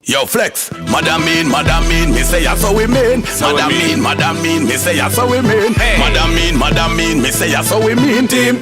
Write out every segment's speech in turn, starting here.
Yo, Flexx, madam mean, me say that's how we mean. Madam mean, me say that's how we mean. Madam mean, me say that's how we mean. Team.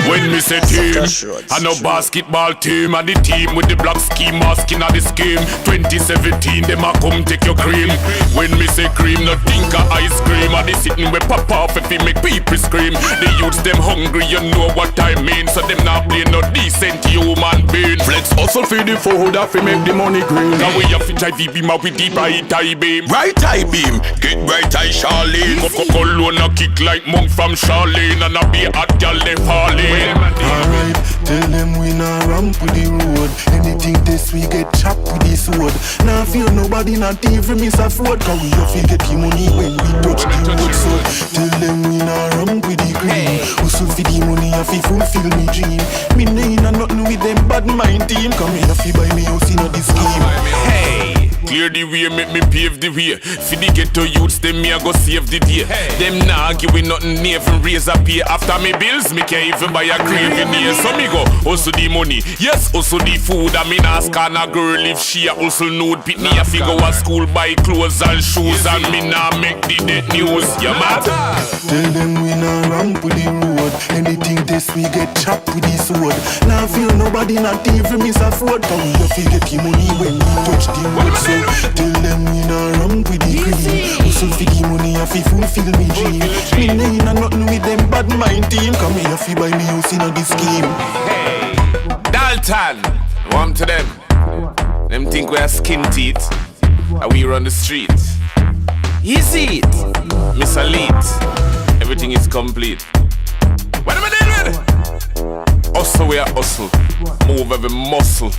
When me say team, I know basketball team and the team with the black ski mask in the scheme. 2017, them a come take your cream. When me say cream, no think of ice cream. And they sitting with pop off if he make people scream. The youths them hungry, you know what I mean. So them not play no decent human being. Flexx hustle for the food, fi make the money green. Now we have to try beam up with the right eye beam. Right eye beam, get right eye Charlene. Cologne a kick like monk from Charlene. And a be hot girl they falling. Alright, tell them we not ramp with the road. Anything this we get chopped with the sword. Now feel nobody not even miss a fraud. Cause we have to get the money when we touch the road. So tell them we not ramp with the green. Hustle for the money have to fulfill me dream. Me nah nothing with them bad mind team. Come here fi buy me house in the scheme. Hey, clear the way, make me pave the way. For the ghetto youths, them me a go save the day. Them nah give nothing, me even raise a pay. After me bills, me can't even buy a craving here. So me go hustle the money, yes, hustle the food. I mean ask on a girl if she a hustle nude. Pick me a fi go a school, buy clothes and shoes. And me nah make the dead news, yeah man. Tell them we not ramp with the road. Anything this we get chopped with the sword. Now feel nobody not even miss a fraud. Cause we have to get the money when we touch the road. So tell them we not ramp with the green. Hustle for the money have to fulfill me dream. Me nah nothing with them bad mind team. Come here fi buy me house in the scheme. Hey, Dalton, warm to them. Them think we are skin teeth, and we run the street. Easy it, Miss Elite. Everything is complete. What am I doing with? Hustle we are hustle. Move every muscle.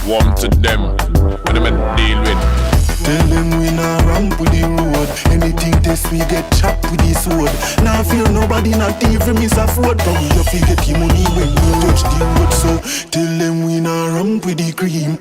Warm to them. What am I deal with? Tell them we not ramp with the road. Anything this we get chopped with the sword. Now feel nobody not even miss a fraud. Cause we have to get the money when we touch the road. So tell them we not ramp with the cream.